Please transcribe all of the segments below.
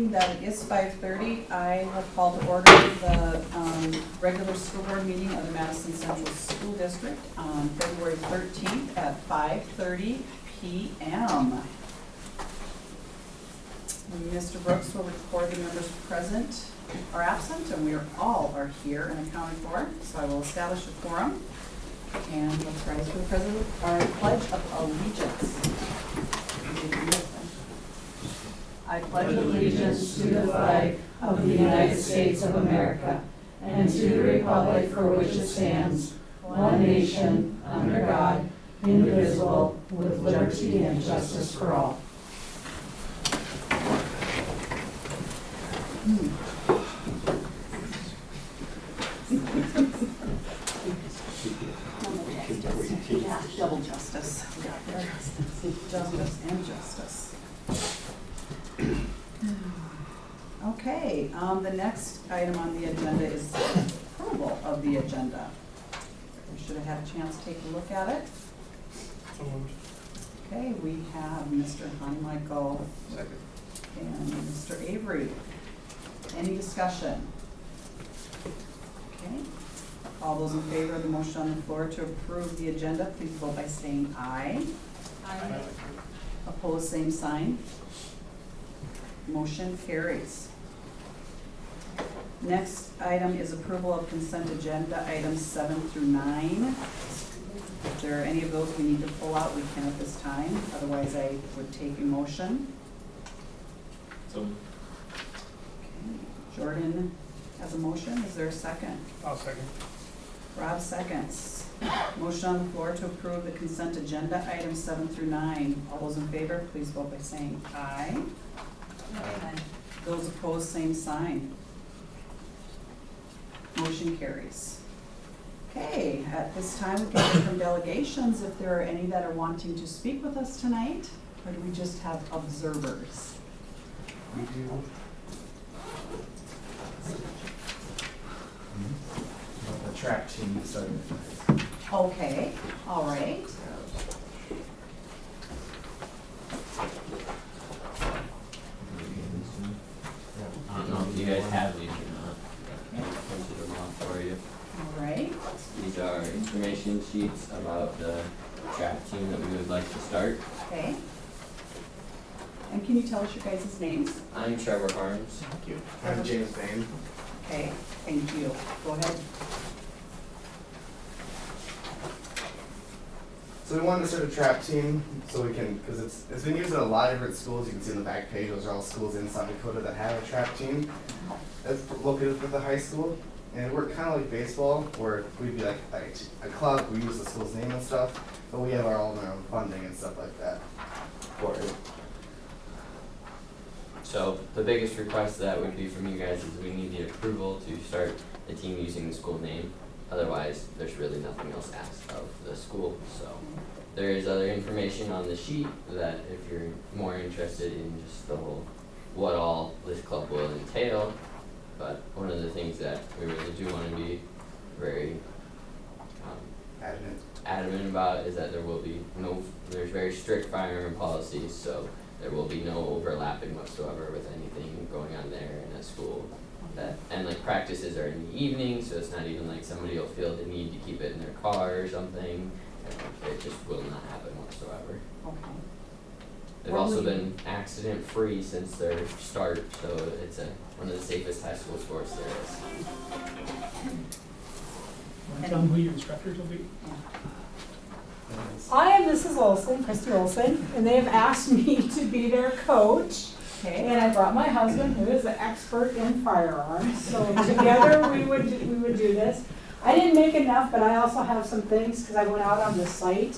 That it is 5:30. I have called to order the regular school board meeting of the Madison Central School District on February 13th at 5:30 p.m. Mr. Brooks will record the members present or absent, and we all are here and accounted for. So I will establish a quorum, and let's rise for the president, our pledge of allegiance. I pledge allegiance to the flag of the United States of America and to the republic for which it stands, one nation, under God, indivisible, with liberty and justice for all. Double justice. Justice and justice. Okay, the next item on the agenda is approval of the agenda. We should have had a chance to take a look at it. Okay, we have Mr. Michael and Mr. Avery. Any discussion? Okay, all those in favor of the motion on the floor to approve the agenda, please vote by saying aye. Aye. Opposed, same sign. Motion carries. Next item is approval of consent agenda items 7 through 9. If there are any of those we need to pull out, we can at this time. Otherwise, I would take a motion. So, Okay. Jordan has a motion. Is there a second? I'll second. Rob seconds. Motion on the floor to approve the consent agenda items 7 through 9. All those in favor, please vote by saying aye. Aye. Those opposed, same sign. Motion carries. Okay, at this time we can hear from delegations if there are any that are wanting to speak with us tonight, or do we just have observers? We do. The track team started. Okay, all right. I don't know if you guys have these or not. I printed them off for you. All right. These are information sheets about the track team that we would like to start. Okay. And can you tell us your guys' names? I'm Trevor Harms. Thank you. I'm James Bain. Okay, thank you. Go ahead. So we wanted to start a trap team so we can, because it's been used at a lot of different schools. You can see on the back page, those are all schools in South Dakota that have a trap team. That's located at the high school. And we're kind of like baseball, where we'd be like a club, we use the school's name and stuff, but we have our own funding and stuff like that for it. So the biggest request that would be from you guys is we need the approval to start the team using the school name. Otherwise, there's really nothing else asked of the school. So there is other information on the sheet that if you're more interested in just the whole, what all this club will entail. But one of the things that we really do want to be very adamant about is that there will be there's very strict firearm policies, so there will be no overlapping whatsoever with anything going on there in a school. And like practices are in the evening, so it's not even like somebody will feel the need to keep it in their car or something. It just will not happen whatsoever. Okay. They've also been accident free since their start, so it's one of the safest high school sports there is. Want to tell them who your instructors will be? I am Mrs. Olson, Christy Olson, and they have asked me to be their coach. Okay. And I brought my husband, who is an expert in firearms, so together we would do this. I didn't make enough, but I also have some things because I went out on the site.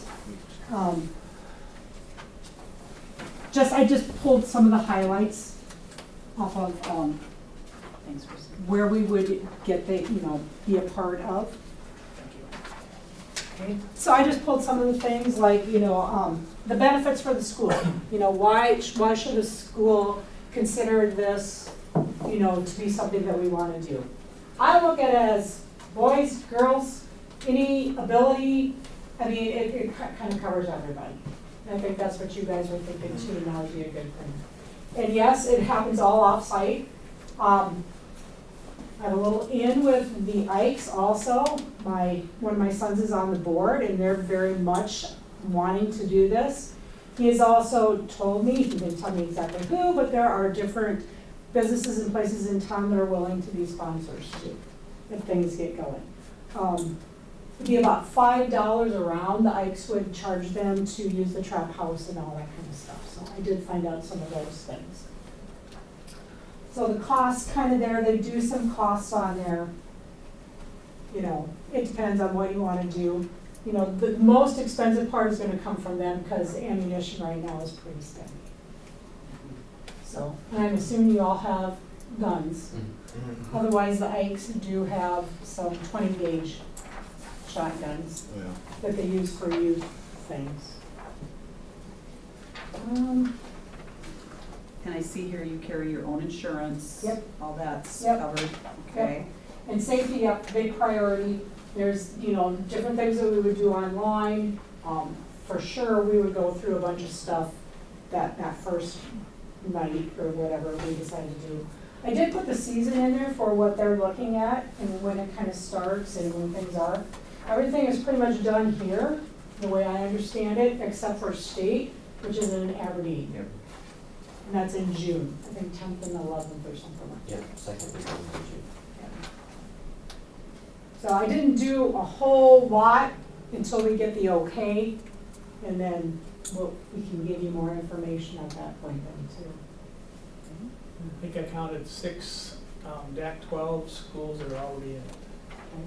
I just pulled some of the highlights off of Thanks, Kristen. where we would get the be a part of. Thank you. Okay. So I just pulled some of the things like the benefits for the school. Why should a school consider this to be something that we want to do? I look at it as boys, girls, any ability. I mean, it kind of covers everybody. I think that's what you guys were thinking too, and that would be a good thing. And yes, it happens all off-site. I have a little in with the Ikes also. One of my sons is on the board and they're very much wanting to do this. He has also told me, he didn't tell me exactly who, but there are different businesses and places in town that are willing to be sponsors too, if things get going. It'd be about $5 around, the Ikes would charge them to use the trap house and all that kind of stuff. So I did find out some of those things. So the cost kind of there, they do some costs on there. You know, it depends on what you want to do. You know, the most expensive part is going to come from them because ammunition right now is pretty spendy. So, and I'm assuming you all have guns. Mm-hmm. Otherwise, the Ikes do have some 20 gauge shotguns Yeah. that they use for youth things. And I see here you carry your own insurance. Yep. All that's Yep. covered, okay? And safety, yep, big priority. There's, you know, different things that we would do online. For sure, we would go through a bunch of stuff that first night or whatever we decided to do. I did put the season in there for what they're looking at and when it kind of starts and when things are. Everything is pretty much done here, the way I understand it, except for state, which is in Aberdeen. Yep. And that's in June, I think 10th and 11th or something like that. Yeah, second week of June. So I didn't do a whole lot until we get the okay, and then we can give you more information at that point then too. I think I counted 6 DAC 12 schools that are already in it.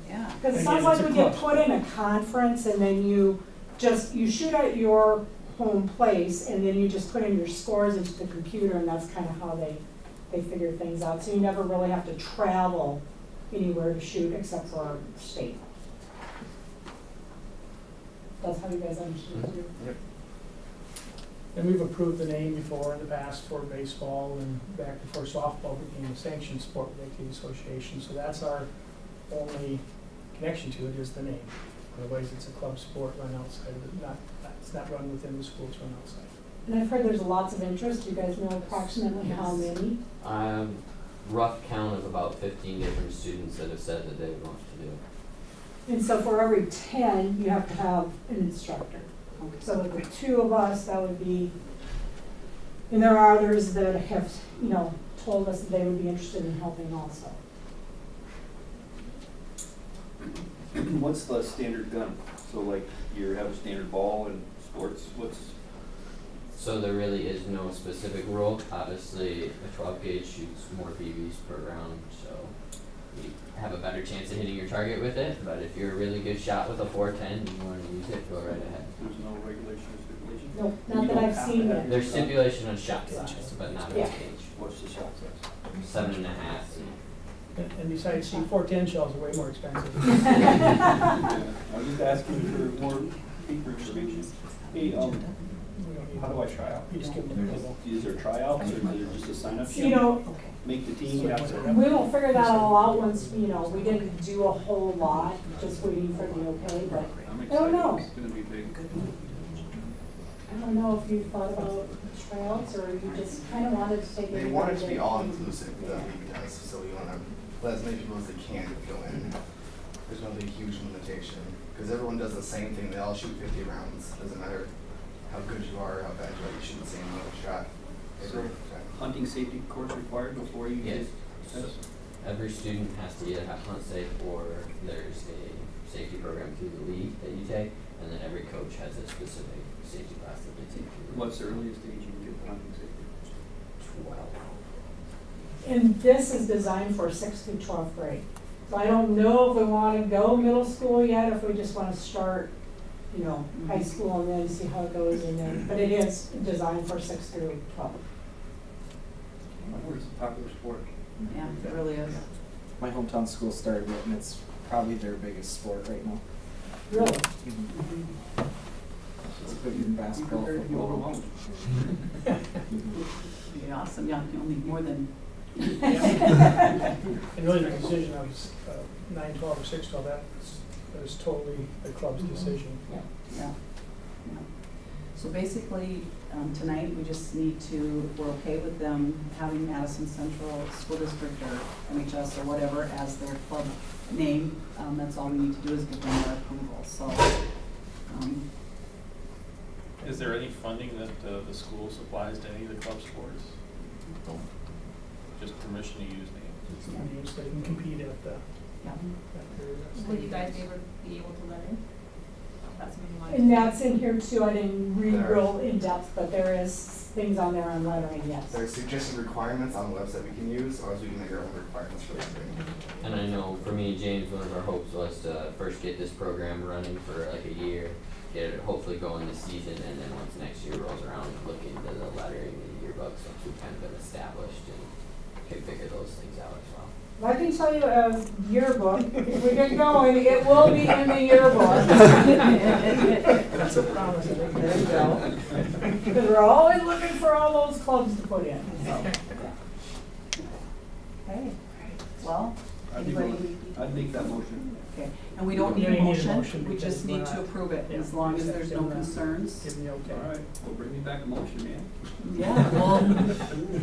Yeah. Because it Again, sounds like it's a we get club. put in a conference and then you shoot at your home place and then you just put in your scores into the computer and that's kind of how they figure things out. So you never really have to travel anywhere to shoot except for our state. That's how you guys understand it too? Yep. And we've approved the name before in the past for baseball and back before softball became a sanctioned sport with the association. So that's our only connection to it is the name. Otherwise, it's a club sport run outside of it. It's not run within the school, it's run outside. And I've heard there's lots of interest. You guys know approximately how many? Rough count of about 15 different students that have said that they would want to do it. And so for every 10, you have to have an instructor. So with the 2 of us, that would be, and there are others that have, you know, told us that they would be interested in helping also. What's the standard gun? So like you have a standard ball in sports, So there really is no specific rule. Obviously, a 12 gauge shoots more BBs per round, so you have a better chance of hitting your target with it. But if you're a really good shot with a 410 and you want to use it, go right ahead. there's no regulation or stipulation? No, You not that don't I've have to seen have yet. There's stipulation on shot size, but not on Yeah. gauge. What's the shot size? 7.5. And besides, C410 shells are way more expensive. I was just asking for more deeper information. Hey, We don't need how do I try out? You just give them a little. Is there tryouts or is there just a sign up sheet? You know, Make the team, you have to. we won't figure that all out once, you know, we didn't do a whole lot, just waiting for the okay, but I'm I don't know. It's gonna be big. I don't know if you thought about tryouts or you just kind of wanted to take it. They want it to be all inclusive, the league does, so you wanna let as many people as they can go in. There's gonna be a huge limitation, because everyone does the same thing, they all shoot 50 rounds, doesn't matter how good you are, how bad you are, you shoot the same amount of shot every time. Hunting safety course required before you Yes. get? Every student has to either have hunt safe or there's a safety program through the league that you take, and then every coach has a specific safety class that they take through. What's the earliest age you can get hunting safety? 12. And this is designed for 6th through 12th grade. So I don't know if we want to go middle school yet, if we just want to start, you know, high school and then see how it goes and then, but it is designed for 6th through 12th. Where's the popular sport? Yeah, it really is. My hometown school started it, and it's probably their biggest sport right now. Really? It's bigger than basketball, Compared to football. overwhelmed. Be awesome, yeah, you'll need more than. And really the decision of 9-12 or 6-12, that was totally the club's decision. Yeah. Yeah. Yeah. So basically, tonight, we just need to, we're okay with them having Madison Central School District or MHS or whatever as their club name. That's all we need to do is give them our approval, so. Is there any funding that the school supplies to any of the club sports? Just permission to use names? It's not used, they can compete at the, Yeah. that period. Will you guys ever be able to let in? That's something you want to And do. that's in here too, I didn't read There. real in depth, but there is things on there on lettering, yes. There's suggested requirements on the website we can use, or else we can make our own requirements for this thing. And I know for me, James, one of our hopes was to first get this program running for like a year, get it hopefully going this season, and then once next year rolls around, look into the lettering and yearbooks once we've kind of been established and can figure those things out as well. I can tell you a yearbook, if we get going, it will be in the yearbook. That's a promise, I think. There you go. Because we're always looking for all those clubs to put in, so. Okay, well, anybody? I'd make that motion. Okay, and we don't need a We don't need a motion, motion we because just need we're to not- approve it, yeah, as long as just there's give no them- concerns. Give me okay. All right, well, bring me back a motion, man. Yeah, well,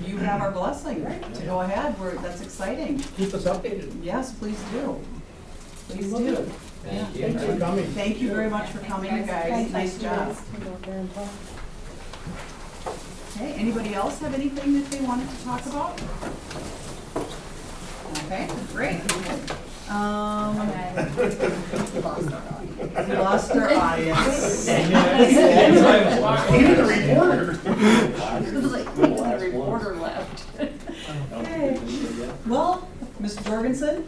you have our blessing to go ahead, that's exciting. Keep us updated. Yes, please do. Please Will do. do. Thank you. Thanks for coming. Thank you very much for coming, you guys, nice job. Okay, anybody else have anything that they wanted to talk about? Okay, great. We lost our audience. Even the reporter. It was like, the reporter left. Okay. Well, Mr. Jorgensen?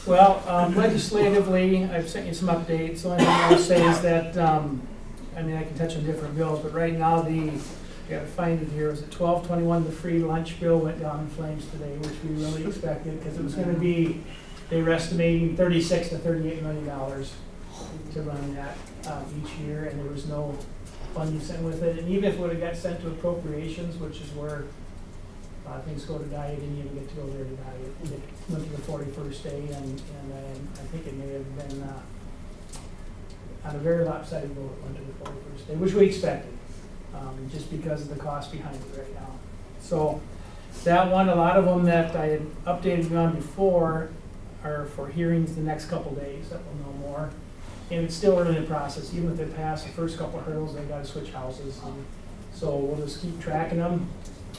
Well, legislatively, I've sent you some updates. The only thing I'll say is that, I mean, I can touch on different bills, but right now you gotta find it here, is it 1221, the free lunch bill went down in flames today, which we really expected, because it was gonna be, they were estimating $36 to $38 million to run that each year, and there was no funding sent with it. And even if it would have got sent to appropriations, which is where things go to die, you didn't even get to go there to die. It went to the 41st day, and I think it may have been on a very lopsided vote, it went to the 41st day, which we expected, just because of the cost behind it right now. So that one, a lot of them that I had updated you on before are for hearings the next couple days that we'll know more. And it's still early in the process. Even if they pass the first couple of hurdles, they gotta switch houses. So we'll just keep tracking them.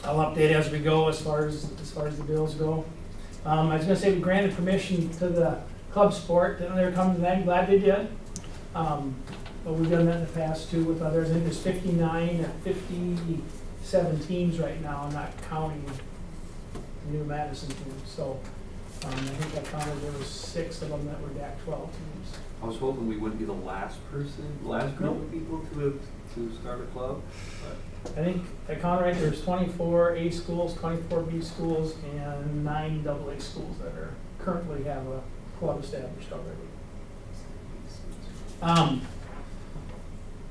I'll update as we go as far as the bills go. I was gonna say we granted permission to the club sport, and they're coming tonight, glad they did. But we've done that in the past too with others. I think there's 59 or 57 teams right now, not counting the new Madison teams. So I think I counted there was 6 of them that were DAC 12 teams. I was hoping we wouldn't be the last group of people to start a club, but. I think I counted right, there's 24 A schools, 24 B schools, and 9 AA schools that are currently have a club established already.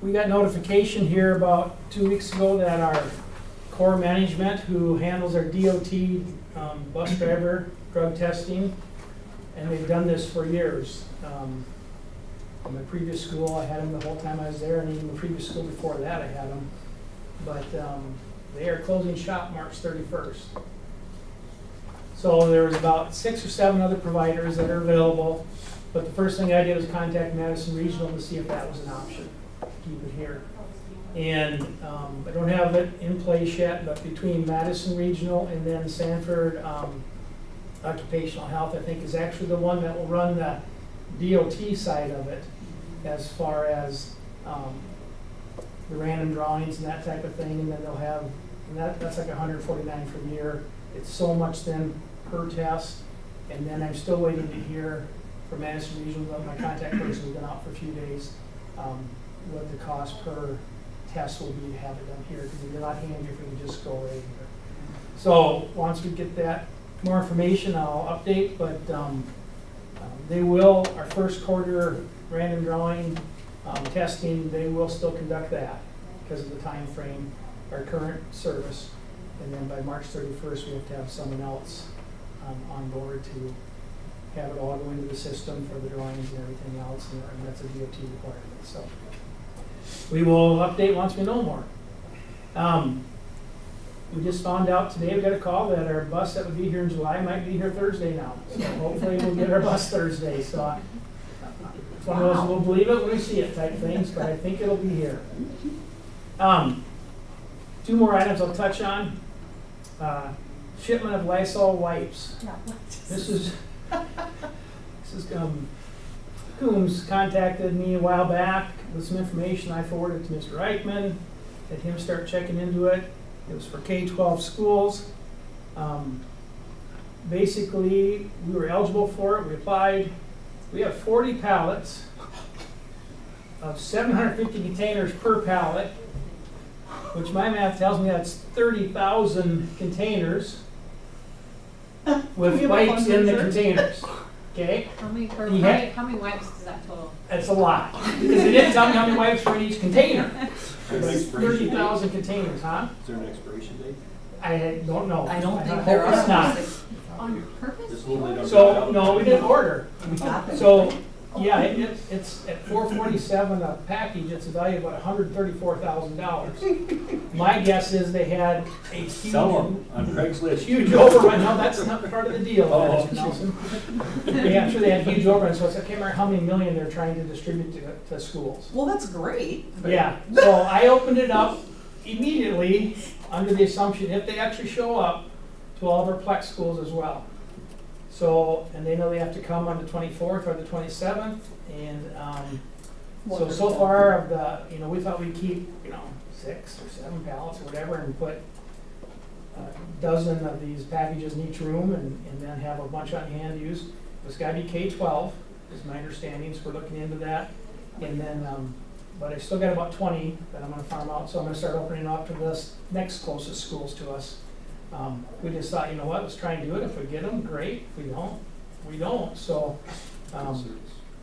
We got notification here about 2 weeks ago that our core management, who handles our DOT bus driver drug testing, and they've done this for years. In my previous school, I had them the whole time I was there, and even the previous school before that, I had them. But they are closing shop March 31st. So there's about 6 or 7 other providers that are available. But the first thing I did was contact Madison Regional to see if that was an option, keep it here. And I don't have it in place yet, but between Madison Regional and then Sanford Occupational Health, I think is actually the one that will run the DOT side of it, as far as the random drawings and that type of thing, and then they'll have, and that's like $149 for the year. It's so much then per test, and then I'm still waiting to hear from Madison Regional, my contact person has been out for a few days, what the cost per test will be to have it done here, because it'd be a lot handier if we can just go right here. So once we get that more information, I'll update, but they will, our first quarter random drawing testing, they will still conduct that because of the time frame, our current service. And then by March 31st, we have to have someone else on board to have it all go into the system for the drawings and everything else, and that's a DOT requirement. So we will update once we know more. We just found out today, we got a call that our bus that would be here in July might be here Thursday now. So hopefully we'll get our bus Thursday, so it's one of those, we'll believe it when we see it type things, but I think it'll be here. Two more items I'll touch on. Shipment of Lysol wipes. This is Coombs contacted me a while back with some information I forwarded to Mr. Eichman, had him start checking into it. It was for K-12 schools. Basically, we were eligible for it, we applied. We have 40 pallets of 750 containers per pallet, which my math tells me that's 30,000 containers with wipes in the containers, okay? How many wipes does that total? That's a lot, because they didn't tell me how many wipes were in each container. Is there an It's expiration 30,000 containers, huh? Is there an expiration date? I don't know. I don't think hope there it's are. not. On purpose? This one they don't. So, no, we didn't order. We got them. So, yeah, it's at $447 a package, it's a value of about $134,000. My guess is they had a huge, Sell them on Craigslist. huge overrun. No, that's not part of the deal, Oh. Madison Nelson. Yeah, I'm sure they had huge overrun, so I can't remember how many million they're trying to distribute to schools. Well, that's great. Yeah, so I opened it up immediately under the assumption if they actually show up to all of our Plex schools as well. So, and they know they have to come on the 24th or the 27th, and so far of the, we thought we'd keep, 6 or 7 pallets or whatever, and put a dozen of these packages in each room, and then have a bunch on hand to use. It's gotta be K-12, is my understanding, so we're looking into that. And then, but I still got about 20 that I'm gonna farm out, so I'm gonna start opening up to this next closest schools to us. We just thought, let's try and do it. If we get them, great. If we don't, we don't. So,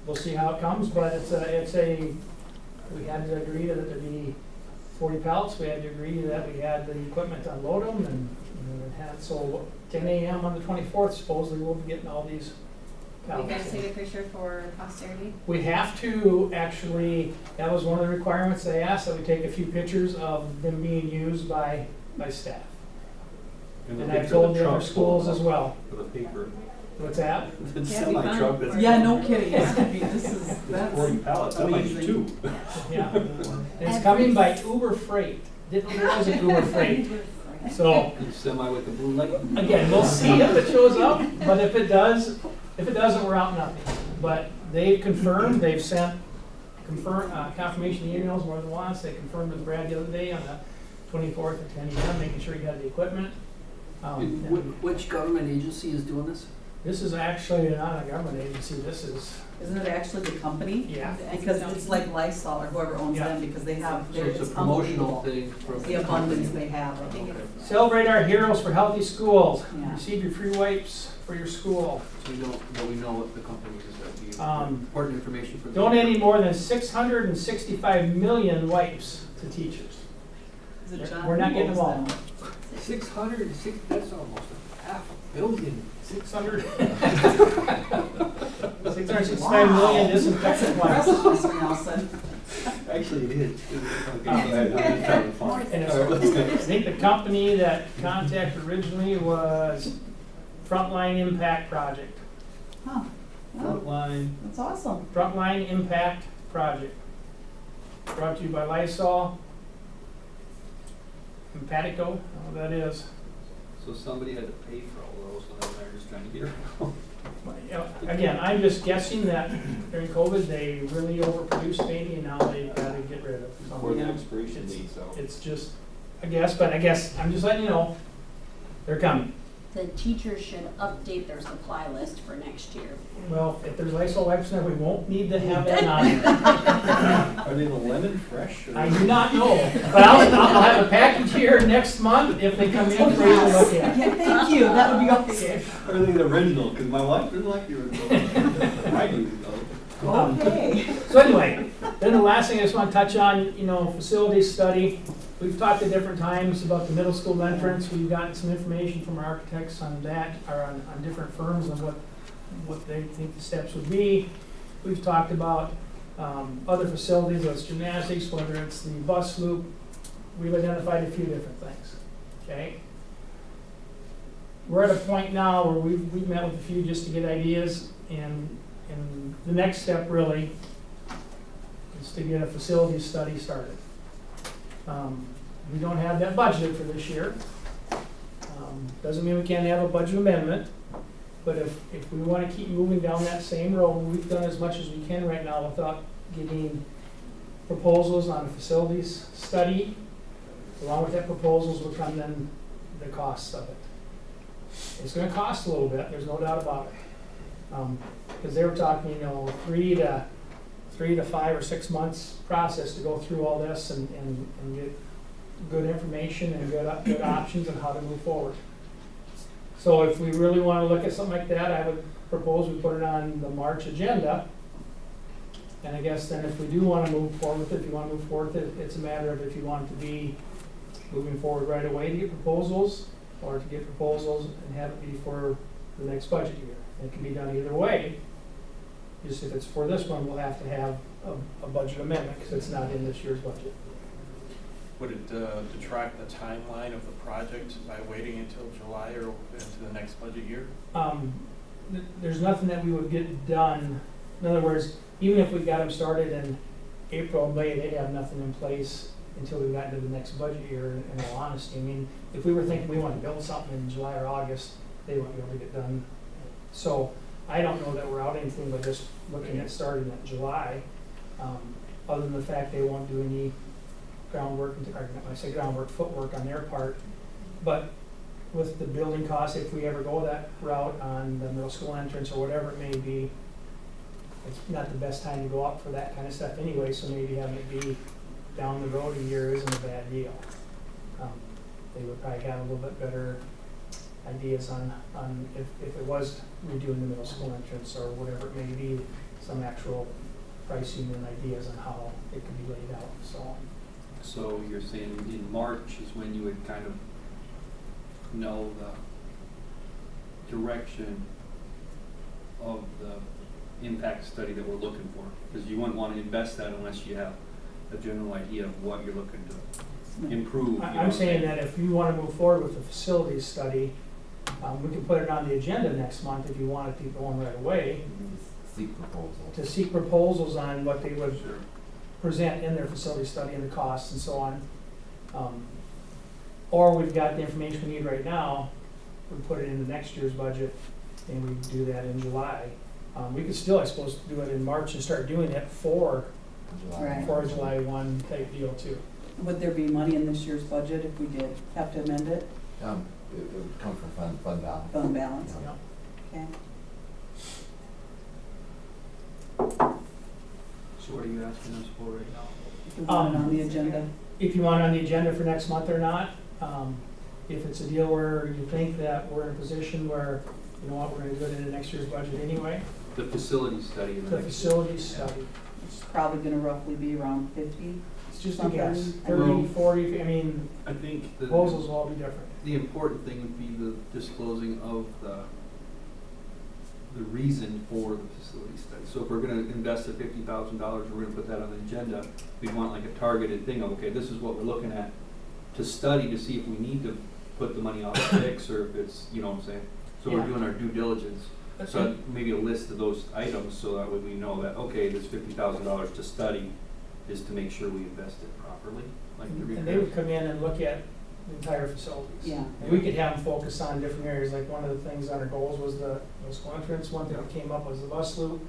we'll see how it comes, but we had to agree that there'd be 40 pallets. We had to agree that we had the equipment to unload them, and so 10 a.m. on the 24th, supposedly we'll be getting all these Are you pallets. gonna take a picture for posterity? We have to actually, that was one of the requirements they asked, that we take a few pictures of them being used by staff. And I've told the other schools as well. For the paper. What's that? The Yeah, semi it'd be truck fun. that's. Yeah, no kidding. That's That's 40 pallets, that might be amazing. 2. Yeah. It's coming by Uber Freight. Didn't realize it Uber Freight. So, Semi with the blue light. again, we'll see if it shows up, but if it doesn't, we're out nothing. But they've confirmed, they've sent confirmation emails more than once. They confirmed with Brad the other day on the 24th at 10 a.m., making sure he had the equipment. And Which government agency is doing this? this is actually not a government agency, Isn't it actually the company? yeah. Because it's like Lysol or whoever owns Yeah. them, because they have, So it's a it's promotional unbelievable, thing from the abundance they have. I think Celebrate our heroes for healthy schools. Yeah. Receive your free wipes for your school. So we know what the company is, that be important information for the. Donating more than 665 million wipes to teachers. Is it John We're not getting them all. Owens then? 606, that's almost $500 million. 665 million disinfectant wipes. That's impressive, Mr. Nelson. Actually, it is. And I think the company that contacted originally was Frontline Impact Project. Huh. Wow, Frontline. that's awesome. Frontline Impact Project. Brought to you by Lysol and Patico, what that is. So somebody had to pay for all those, and they're just trying to get around. Again, I'm just guessing that during COVID, they really overproduced maybe, and now they've got to get rid of some. Before the expiration It's- date, so. It's just a guess, but I guess, I'm just letting you know, they're coming. The teachers should update their supply list for next year. Well, if there's Lysol wipes in there, we won't need to have that on there. Are they the lemon fresh? Or? I do not know, but I'll have a package here next month if they come in for you to look at. Yeah, thank you, that would be awesome. Okay. Are they the original? Because my wife doesn't like the original. I do though. Okay. So anyway, then the last thing I just want to touch on, facilities study. We've talked at different times about the middle school entrance. We've gotten some information from our architects on that, or on different firms and what they think the steps would be. We've talked about other facilities, whether it's gymnastics, whether it's the bus loop. we've identified a few different things, okay? We're at a point now where we've met with a few just to get ideas, and the next step really is to get a facility study started. We don't have that budgeted for this year. Doesn't mean we can't have a budget amendment, but if we want to keep moving down that same road, we've done as much as we can right now without getting proposals on a facilities study. Along with that proposals will come then the costs of it. It's gonna cost a little bit, there's no doubt about it. Because they were talking, 3 to 5 or 6 months process to go through all this and get good information and good options on how to move forward. So if we really want to look at something like that, I would propose we put it on the March agenda. And I guess then if we do want to move forward with it, if you want to move forward with it, it's a matter of if you want it to be moving forward right away to get proposals, or to get proposals and have it be for the next budget year. It can be done either way. Just if it's for this one, we'll have to have a budget amendment because it's not in this year's budget. Would it detract the timeline of the project by waiting until July or into the next budget year? There's nothing that we would get done. In other words, even if we got them started in April, May, they'd have nothing in place until we got into the next budget year, in all honesty. I mean, if we were thinking we want to build something in July or August, they wouldn't be able to get done. So I don't know that we're out anything but just looking at starting in July, other than the fact they won't do any groundwork, or when I say groundwork, footwork on their part. But with the building costs, if we ever go that route on the middle school entrance or whatever it may be, it's not the best time to go out for that kind of stuff anyway, so maybe having it be down the road a year isn't a bad deal. They would probably have a little bit better ideas on if it was redoing the middle school entrance or whatever it may be, some actual pricing and ideas on how it could be laid out, so. So you're saying in March is when you would kind of know the direction of the impact study that we're looking for? Because you wouldn't want to invest that unless you have a general idea of what you're looking to improve. I'm saying that if you want to move forward with the facilities study, we can put it on the agenda next month if you want it to go on right away. Seek proposal. To seek proposals on what they would Sure. present in their facility study and the costs and so on. Or we've got the information we need right now, we put it into next year's budget and we do that in July. We could still, I suppose, do it in March and start doing it for Right. a July 1 type deal too. Would there be money in this year's budget if we did have to amend it? It would come from fund balance. Fund balance, Yeah. okay. So what are you asking us for right now? If we want it on the agenda. If you want it on the agenda for next month or not, if it's a deal where you think that we're in a position where, you know what, we're gonna do it in the next year's budget anyway, The facility study. the facilities study, It's probably gonna roughly be around 50. it's just a Something. guess, 30, 40, I mean, I think the proposals will all be different. important thing would be the disclosing of the reason for the facility study. So if we're gonna invest the $50,000, we're gonna put that on the agenda, we'd want like a targeted thing of, okay, this is what we're looking at to study to see if we need to put the money out to fix or if it's, you know what I'm saying? So we're Yeah. doing our due diligence. So maybe a list of those items so that way we know that, okay, this $50,000 to study is to make sure we invest it properly, like the And they would repairs. come in and look at the entire facilities. Yeah. And we could have them focus on different areas, like one of the things on our goals was the school entrance, one thing that came up was the bus loop.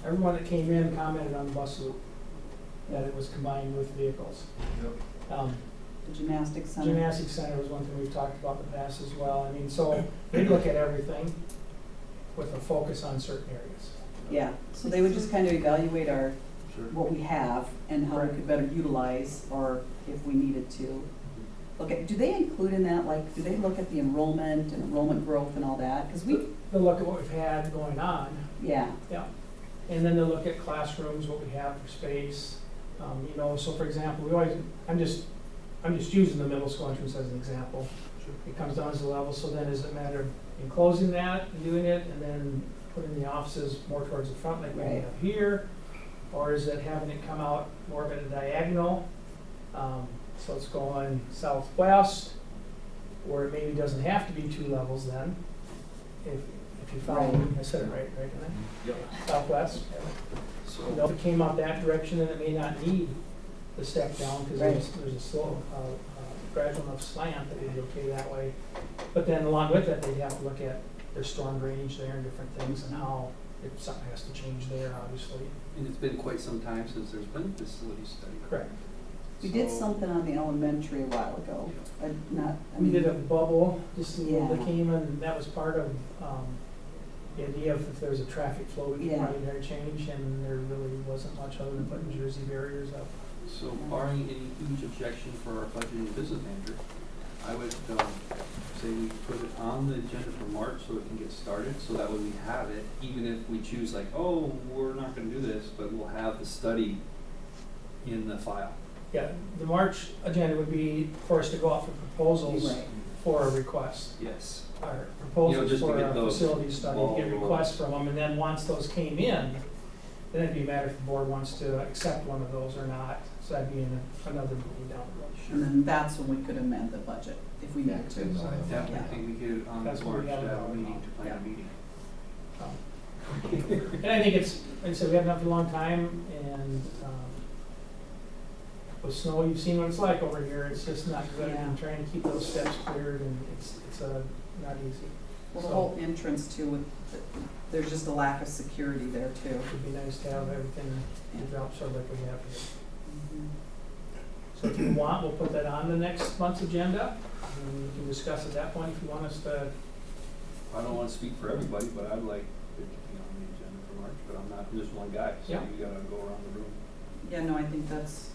Everyone that came in commented on the bus loop, that it was combined with vehicles. The gymnastics center. Gymnastics center was one thing we've talked about in the past as well. I mean, so they look at everything with a focus on certain areas. Yeah, so they would just kind of evaluate our, Sure. what we have and how we could better utilize, or if we needed to. Okay, do they include in that, like, do they look at the enrollment and enrollment growth and all that? Because we, They'll look at what we've had going on, yeah, yeah. And then they'll look at classrooms, what we have for space. You know, so for example, I'm just using the middle school entrance as an example. It comes down to the level, so then is it a matter of enclosing that and doing it and then putting the offices more towards the front like we Right. have here? Or is it having it come out more of at a diagonal? So it's going southwest, where it maybe doesn't have to be 2 levels then, if you follow me. I said it right, didn't I? Yep. Southwest. You know, if it came out that direction, then it may not need the step down, because there's a slow, gradual enough slant that would be okay that way. But then along with that, they'd have to look at their storm drainage there and different things, and how, if something has to change there, obviously. And it's been quite some time since there's been a facility study. Correct. We did So- something on the elementary a while ago, but not, I We mean. did a bubble, just a little that Yeah. came in, and that was part of, the idea of if there's a traffic flow, we could Yeah. probably there change, and there really wasn't much other than putting Jersey barriers up. So barring any huge objection for our budgeting business manager, I would say we put it on the agenda for March so it can get started, so that when we have it, even if we choose like, oh, we're not gonna do this, but we'll have the study in the file. Yeah, the March agenda would be for us to go out for proposals Right. for a request. Yes. Our proposals just to for get a those facility study, ball get rolling. requests from them, and then once those came in, then it'd be a matter if the board wants to accept one of those or not, so that'd be in another meeting down the road. And then that's when we could amend the budget, if we needed to. So I definitely Yeah. think we get it on That's what March we to have have a about meeting, now. to plan Yeah. a meeting. And I think it's, like I said, we haven't had it for a long time, and, with snow, you've seen what it's like over here, it's just not good, Yeah. and trying to keep those steps cleared, and it's not easy. Well, the So- whole entrance too, with, there's just a lack of security there too. It'd be nice to have everything drop so like we have here. Mhm. So if you want, we'll put that on the next month's agenda, and we can discuss at that point if you want us to. I don't wanna speak for everybody, but I'd like it to be on the agenda for March, but I'm not just one guy, so Yeah. you gotta go around the room. Yeah, no, I think that's,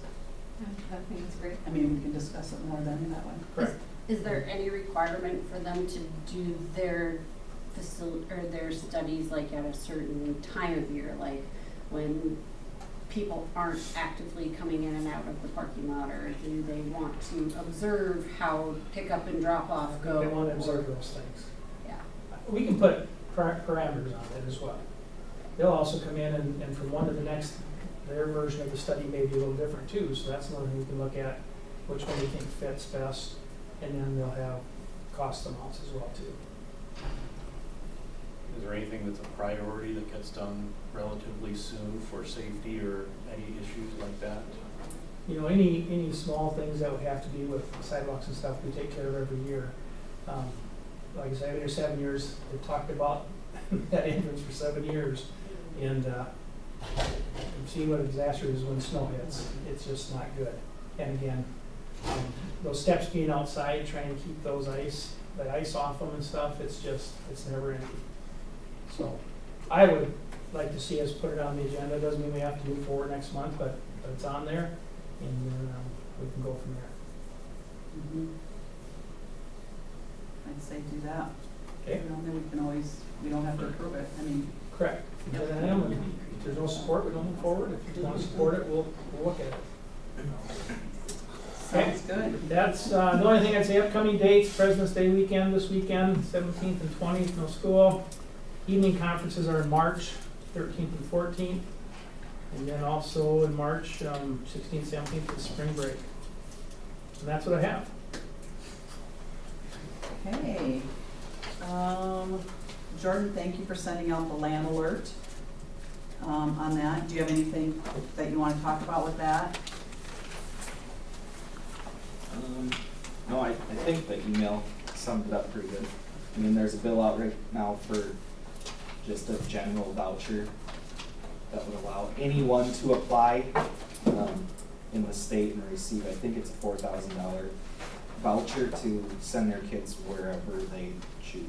I think it's great. I mean, we can discuss it more then that way. Correct. Is there any requirement for them to do their or their studies like at a certain time of year, like when people aren't actively coming in and out of the parking lot, or do they want to observe how pickup and drop off go? They want to or- observe those things. Yeah. We can put parameters on it as well. They'll also come in and from one to the next, their version of the study may be a little different too, so that's another thing we can look at, which one we think fits best, and then they'll have cost amounts as well too. Is there anything that's a priority that gets done relatively soon for safety or any issues like that? You know, any small things that would have to do with sidewalks and stuff, we take care of every year. Like I said, I've been here 7 years, they've talked about that entrance for 7 years, and we've seen what a disaster it is when snow hits. It's just not good. And again, those steps being outside, trying to keep the ice off them and stuff, it's never ending. So I would like to see us put it on the agenda. Doesn't mean we have to move forward next month, but it's on there, and then we can go from there. Mhm. I'd say do that. Okay? You know, then we can always, we don't have to approve it, I mean. Correct. And then if there's no support, we don't move forward. If you want to support it, we'll look at it. Sounds good. That's the only thing I'd say. Upcoming dates: President's Day weekend this weekend, 17th and 20th, no school. Evening conferences are in March 13th and 14th, and then also in March 16th, 17th is spring break. And that's what I have. Okay. Jordan, thank you for sending out the land alert on that. Do you have anything that you want to talk about with that? No, I think the email summed it up pretty good. I mean, there's a bill out right now for just a general voucher that would allow anyone to apply in the state and receive, I think it's a $4,000 voucher to send their kids wherever they choose.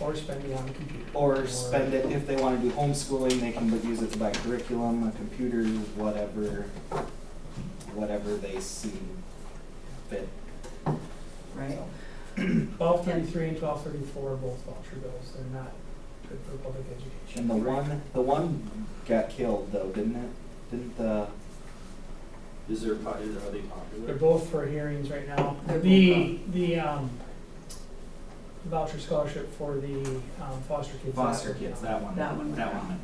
Or spend it on the computer. Or spend it, if they want to do homeschooling, they can use it to buy curriculum, a computer, whatever they see fit. Right. So, 1233 and 1234 are both voucher bills. They're not good for public education. And the one got killed though, didn't it? Didn't the, Are they popular? They're both for hearings right now. They're The voucher scholarship for the foster kids. foster kids, that one? That one. That one.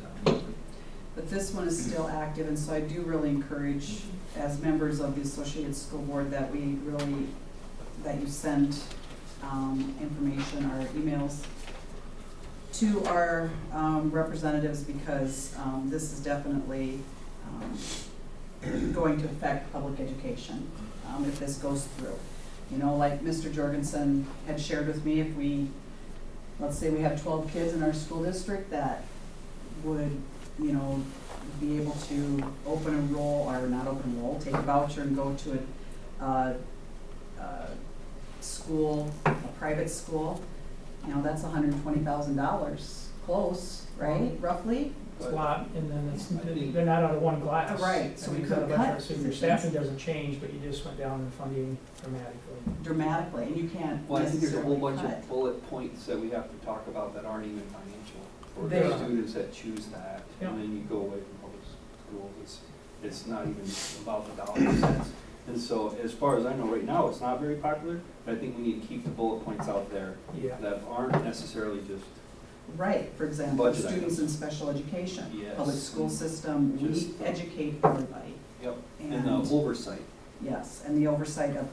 But this one is still active, and so I do really encourage, as members of the Associated School Board, that you send information or emails to our representatives, because this is definitely going to affect public education if this goes through. You know, like Mr. Jorgensen had shared with me, if let's say we have 12 kids in our school district that would, you know, be able to open enroll, or not open enroll, take a voucher and go to a school, a private school, you know, that's $120,000, close, right, roughly? It's a lot, and then they're not out of one class. Right, so we And could you've got a bunch cut of- So your staffing doesn't change, but you just went down in funding dramatically. And you can't Well, I think there's a whole necessarily bunch cut. of bullet points that we have to talk about that aren't even financial for They the are. students that choose that. Yeah. And then you go away from public schools, it's not even about the dollars and cents. And so, as far as I know, right now, it's not very popular, but I think we need to keep the bullet points out there Yeah. that aren't necessarily just, Right, for example, Budget students items. in special education. Yes. Public school system, we Just, educate everybody. yep, and the And, oversight. yes, and the oversight of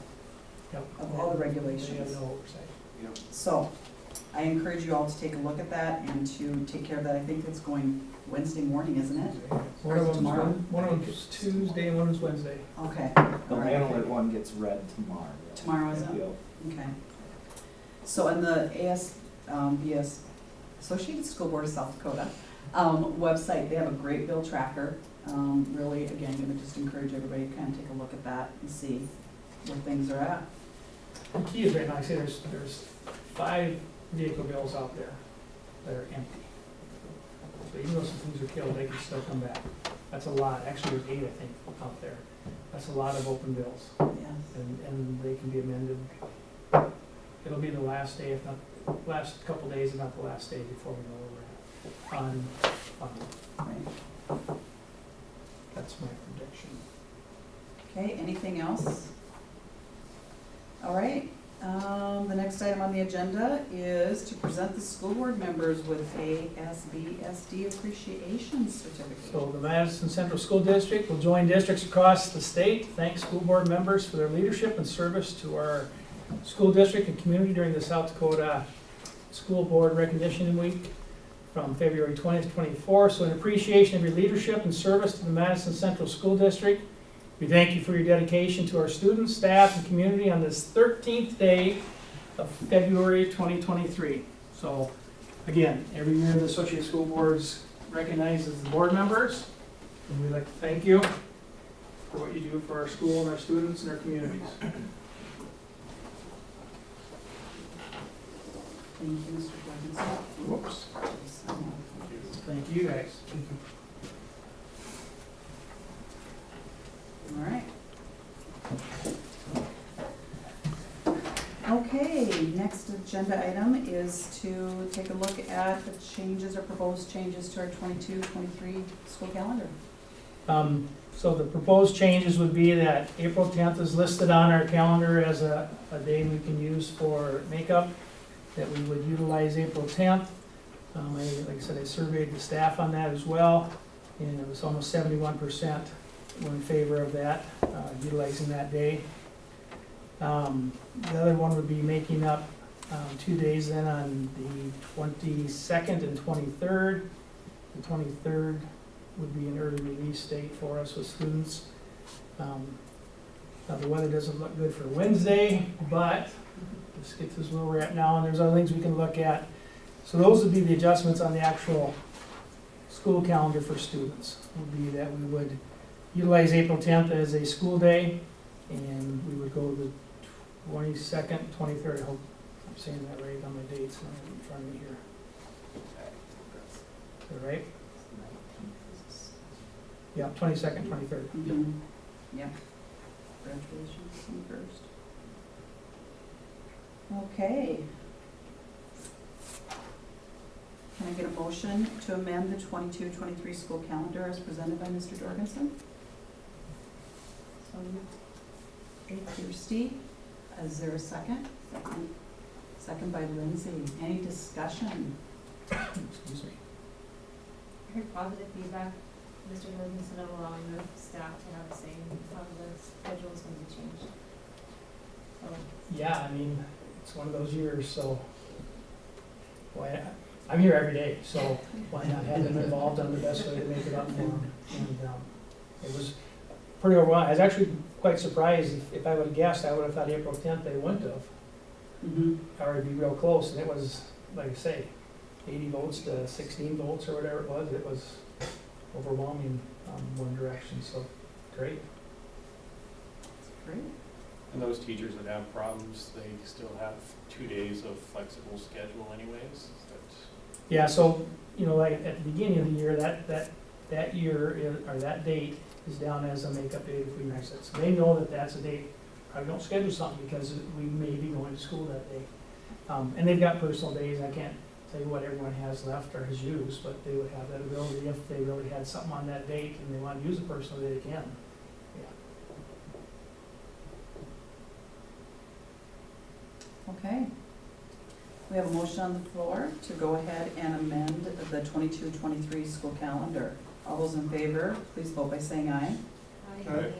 Yep. all the They have regulations. no oversight. Yep. So, I encourage you all to take a look at that and to take care of that. I think it's going Wednesday morning, isn't it? One of them's Tomorrow? one of them's Tuesday and one is Wednesday. Okay, The all right. landlord one gets read tomorrow. Tomorrow, is it? Yep. Okay. So on the ASBS, Associated School Board of South Dakota, website, they have a great bill tracker. Really, again, gonna just encourage everybody to kind of take a look at that and see where things are at. The key is right now, I say there's 5 vehicle bills out there that are empty. So even though some things are killed, they can still come back. That's a lot, actually there's 8, I think, out there. That's a lot of open bills, Yes. and they can be amended. It'll be the last day, if not, last couple days, if not the last day before we know where we're at on funding. Right. That's my prediction. Okay, anything else? All right, the next item on the agenda is to present the school board members with a SBSD appreciation certificate. So the Madison Central School District will join districts across the state. Thank school board members for their leadership and service to our school district and community during the South Dakota School Board Recognition Week from February 20th to 24th. So in appreciation of your leadership and service to the Madison Central School District, we thank you for your dedication to our students, staff, and community on this 13th day of February 2023. So again, every year the Associated School Boards recognizes the board members, and we'd like to thank you for what you do for our school and our students and our communities. Thank you, Mr. Jorgensen. Whoops. Thank you guys. All right. Okay, next agenda item is to take a look at the changes or proposed changes to our 22-23 school calendar. So the proposed changes would be that April 10th is listed on our calendar as a day we can use for makeup, that we would utilize April 10th. Like I said, I surveyed the staff on that as well, and it was almost 71% were in favor of that, utilizing that day. The other one would be making up 2 days then on the 22nd and 23rd. The 23rd would be an early release date for us with students. Now the weather doesn't look good for Wednesday, but this gets us where we're at now, and there's other things we can look at. So those would be the adjustments on the actual school calendar for students, would be that we would utilize April 10th as a school day, and we would go the 22nd, 23rd, I hope I'm saying that right on my dates, in front of me here. Is that right? Yeah, 22nd, 23rd. Mhm. Yep. Graduation, 21st. Okay. Can I get a motion to amend the 22-23 school calendar as presented by Mr. Jorgensen? Kirsty, is there a second? Second. Second by Lindsay. Any discussion? Excuse me. I heard positive feedback Mr. Jorgensen of allowing the staff to have a say in how the schedule is gonna be changed. So, Yeah, I mean, it's one of those years, so, why, I'm here every day, so why not have them involved on the best way to make it up for them? And, it was pretty overwhelming. I was actually quite surprised. If I would've guessed, I would've thought April 10th they wouldn't have, or it'd be real close, and it was, like I say, 80 votes to 16 votes or whatever it was. It was overwhelming, one direction, so great. Great. And those teachers that have problems, they still have 2 days of flexible schedule anyways, is that? Yeah, so, you know, like at the beginning of the year, that year, or that date is down as a makeup date if we miss it. So they know that that's a date, I don't schedule something because we may be going to school that day. And they've got personal days, I can't tell you what everyone has left or has used, but they would have that ability if they really had something on that date and they want to use a personal day, they can. Yeah. Okay. We have a motion on the floor to go ahead and amend the 22-23 school calendar. All those in favor, please vote by saying aye. Aye.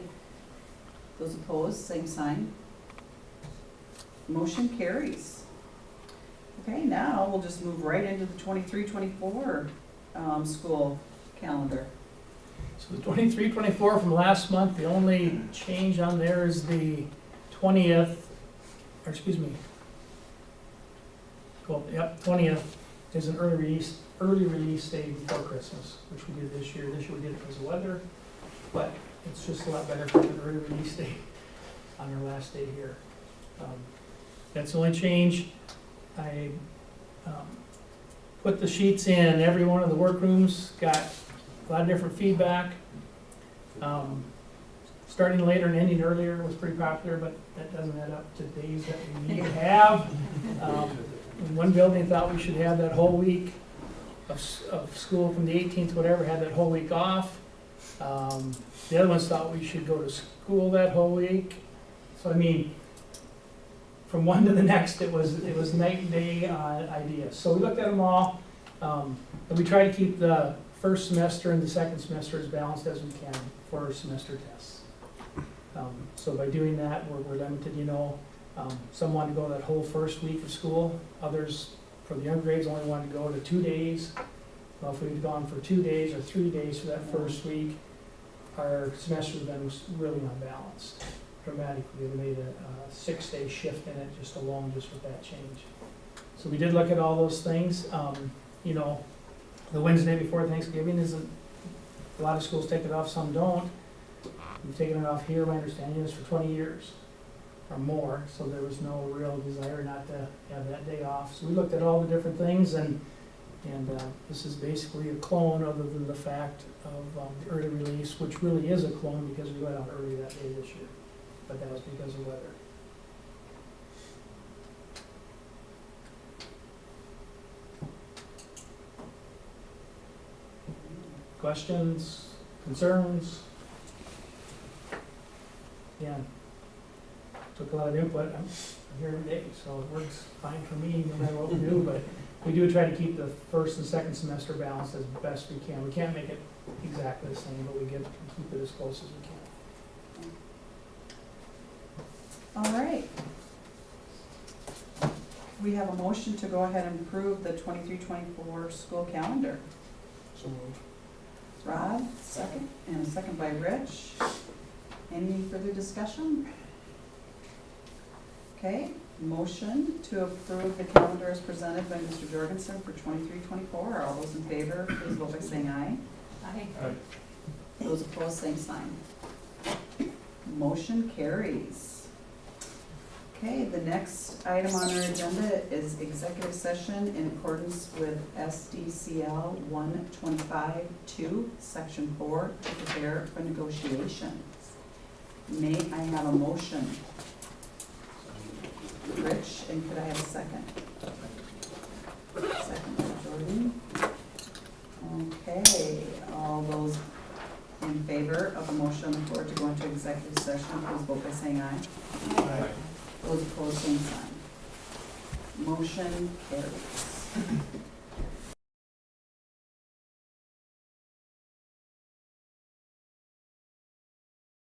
Those opposed, same sign. Motion carries. Okay, now we'll just move right into the 23-24 school calendar. So the 23-24 from last month, the only change on there is the 20th, or excuse me, well, yep, 20th is an early release day before Christmas, which we did this year. This year we did it because of weather, but it's just a lot better for an early release day on our last day here. That's the only change. I put the sheets in every one of the workrooms, got a lot of different feedback. Starting later and ending earlier was pretty popular, but that doesn't add up to days that we need to have. One building thought we should have that whole week of school from the 18th, whatever, had that whole week off. The other ones thought we should go to school that whole week. So I mean, from one to the next, it was night and day ideas. So we looked at them all, and we try to keep the first semester and the second semester as balanced as we can for semester tests. So by doing that, we're limited, you know. Some wanted to go that whole first week of school. Others, for the younger grades, only wanted to go to 2 days. Well, if we'd gone for 2 days or 3 days for that first week, our semester would have been really unbalanced dramatically. We made a 6-day shift in it just alone, just with that change. So we did look at all those things. You know, the Wednesday before Thanksgiving isn't, a lot of schools take it off, some don't. We've taken it off here, my understanding is for 20 years or more, so there was no real desire not to have that day off. So we looked at all the different things, and this is basically a clone other than the fact of the early release, which really is a clone because we went out early that day this year, but that was because of weather. Questions, concerns? Yeah, took a lot of input. I'm here today, so it works fine for me no matter what we do, but we do try to keep the first and second semester balanced as best we can. We can't make it exactly the same, but we keep it as close as we can. All right. We have a motion to go ahead and approve the 23-24 school calendar. So moved. Rod, second, and a second by Rich. Any further discussion? Okay, motion to approve the calendar as presented by Mr. Jorgensen for 23-24. All those in favor, please vote by saying aye. Aye. Those opposed, same sign. Motion carries. Okay, the next item on our agenda is executive session in accordance with SDCL 125-2, Section 4, to prepare for negotiations. May I have a motion? Rich, and could I have a second? Second by Jordan. Okay, all those in favor of a motion on the floor to go into executive session, please vote by saying aye. Aye. Those opposed, same sign. Motion carries.